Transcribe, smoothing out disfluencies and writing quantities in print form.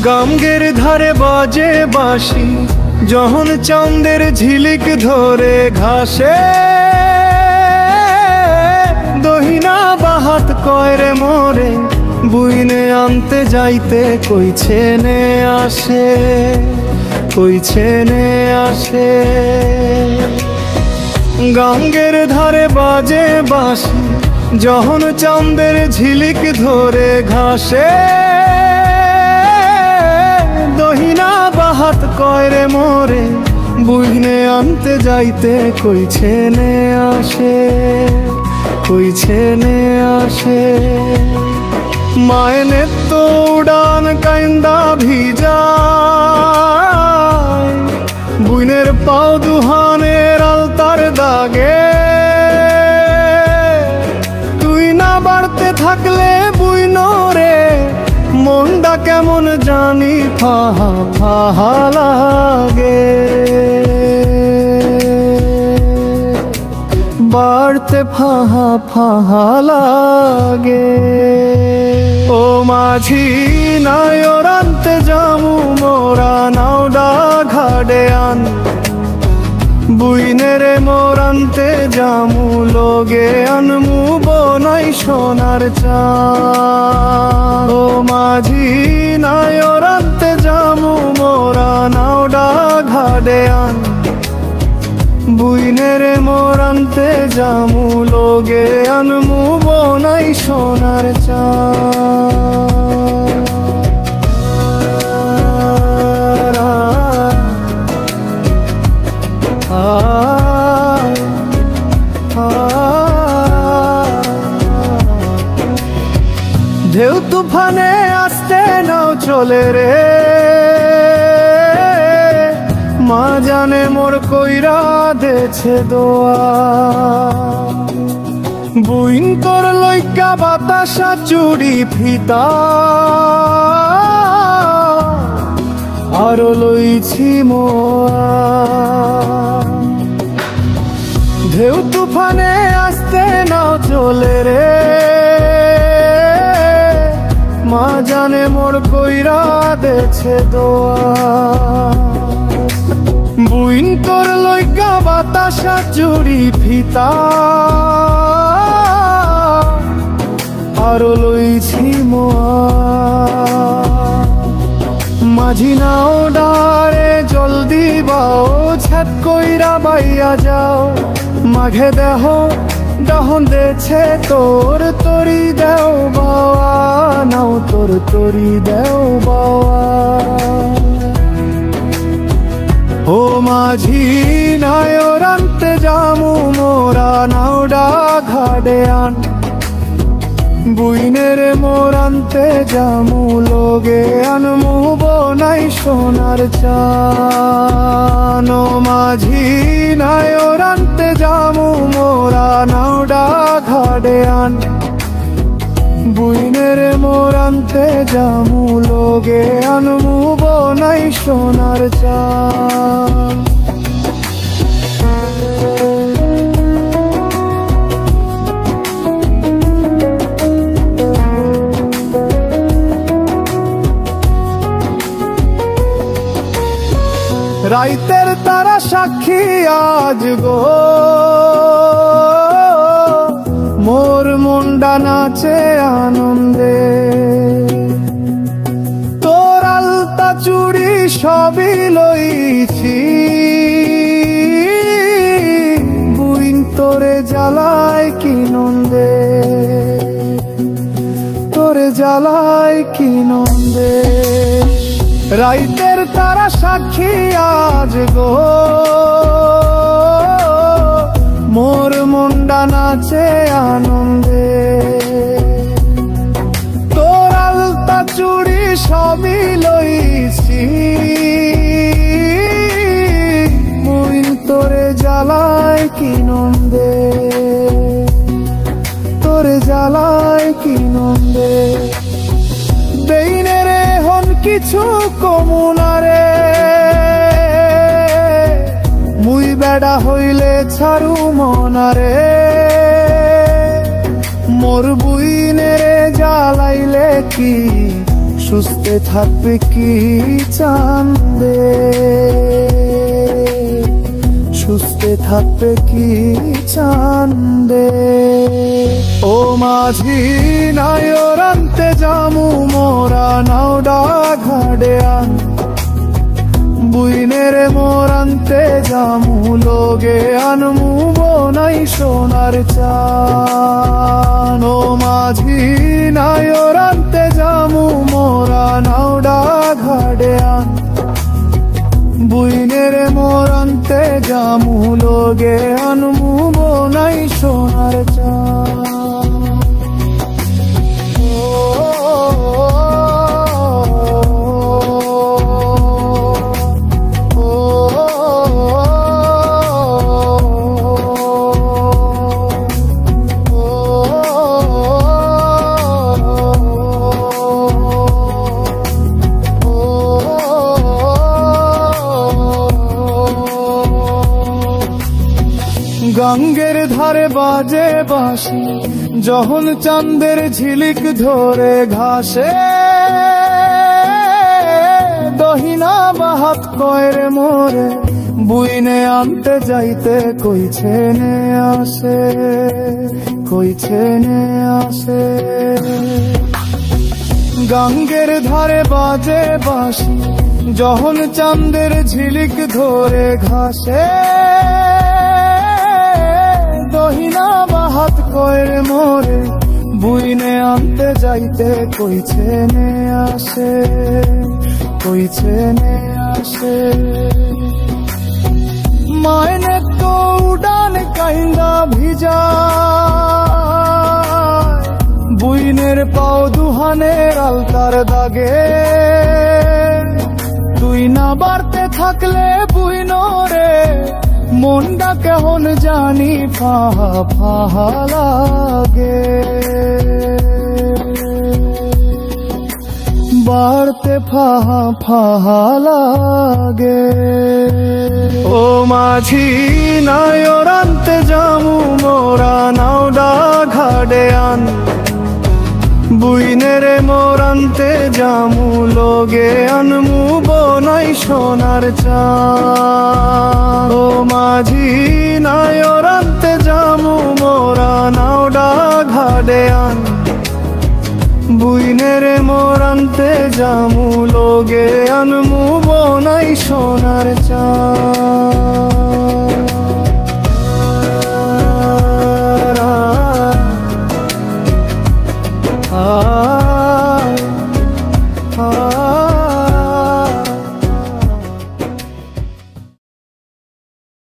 গাঙ্গের ধারে বাজে বাঁশি, যখন চাঁদের ঝিলিক ধরে ঘাসে, দহিনা বাহাত কয়রে মোরে, বুইনে আনতে যাইতে কইছে নে আসে, কইছে নে আসে। গাঙ্গের ধারে বাজে বাঁশি, যখন চাঁদের ঝিলিক ধরে ঘাসে, দহিনা বাহাত কয়রে মোরে, বুইনে আনতে যাইতে কইছে নে আসে, কইছে নে আসে। মায়নে তো উড়ান কাইন্দা ভিজায়, বুইনের পাও দুহানের আলতার দাগে, তুই না বাড়তে থাকলে বুইনরে, মনটা কেমন জানি ফাহা ফাহা লাগে, বাড়তে ফাহা ফাহা লাগে। ও মাঝি নায়র আনতে যামু মোরা, নাওডা ঘাড়ে আন, বুইনেরে মোর আনতে যামু, লোগে আনমু বনাই সোনার চাঁদ। ও মাঝি নায়র আনতে যামু মোরা, নাওডা ঘাড়ে আন, বুইনেরে মোর আনতে যামু, লোগে আনমু বনাই সোনার চাঁদ। ঢেউ তুফানে আসতে নাও চলে রে, মা জানে মোর কইরা দেছে দোয়া, বুইন তোর লইকা বাতাসা চুড়ি ফিতা, আরো লইছি মোয়া। ঢেউ তুফানে আসতে নাও চলে রে, মা জানে মোর কইরা দেছে দোয়া, বুইন তোর লইকা বাতাসা চুড়ি ফিতা, আরো লইছি মোয়া। মাঝি নাও ডারে জলদি বাও, ছাত কইরা বাইয়া যাও, মাঘে দেহ দহন দেছে তোর, তরি দেও বাওয়া, নাও তোর তরি দেও বাওয়া। ও মাঝি নায়র আনতে যামু মোরা, নাওডা ঘাড়ে আন, বুইনেরে মোর আনতে যামু, লোগে আনমু বনাই সোনার চাঁদ। ও মাঝি নায়র আনতে যামু মোরা, নাওডা ঘাড়ে আন, বুইনেরে মোর আনতে যামু, লোগে আনমু বনাই সোনার চাঁদ। রাইতের তারা সাক্ষী আজ গো, মোর মুন্ডা নাচে আনন্দে, তোর আলতা চুড়ি সবই লইছি, বুইন তোরে জ্বালায় কি নন্দে, তোরে জ্বালায় কি নন্দে। রাইতের তারা সাক্ষী আজ গো, মোর মুন্ডা নাচে আনন্দে, তোর আলতা চুড়ি সবই লইছি, বুইন তোরে জ্বালায় কি নন্দে, তোরে জ্বালায় কি নন্দে। দেইনে রে হন কিছু কমুনারে, মুই বেড়া হইলে ছাড়ু মনারে, মোর বুইনে রে জ্বালাইলে কি সুস্থে থাকবে কি চান্দে, সুস্থে থাকবে কি চান্দে। ও মাঝি নায়র আনতে যামু মোরা নাওডা ঘাড়ে আন, বুইনের মোর আনতে যামু লোগে আনমু বনাই সোনার চান। ও মাঝি নায়র আনতে যামু মোরা নাওডা ঘাড়ে আন, বুইনের মোর আনতে যামু লোগে আনমু বনাই সোনার চান। গঙ্গের ধারে বাজে বাঁশি যখন চাঁদের ঝিলিক ধরে ঘাসে, দহিনা বাহাত কয়ের মোরে বুইনে আনতে যাইতে কইছে নে আসে, কইছে নে আসে। গঙ্গের ধারে বাজে বাঁশি যখন চাঁদের ঝিলিক ধরে ঘাসে, দহিনা বাহাত কয়ের মোরে বুইনে আনতে যাইতে কইছে নে আসে, কইছে নে আসে। মায়নে তো উডান কাইন্দা ভিজা, বুইনের পাও দুহানের আলতার দাগে, তুই না বাড়তে থাকলে বুইনরে মনটা কেমন জানি ফাহা ফাহা লাগে, বাড়তে ফাহা ফাহা লাগে। ও মাঝি নায়র আনতে যামু মোরা নাওডা ঘাড়ে আন, বুইনের মোর আনতে যামু লোগে আনমু বনাই সোনার চান। ও মাঝি নায়র আনতে যামু মোরা নাওডা ঘাড়ে আন, বুইনের মোর আনতে যামু লোগে আনমু বনাই সোনার চান।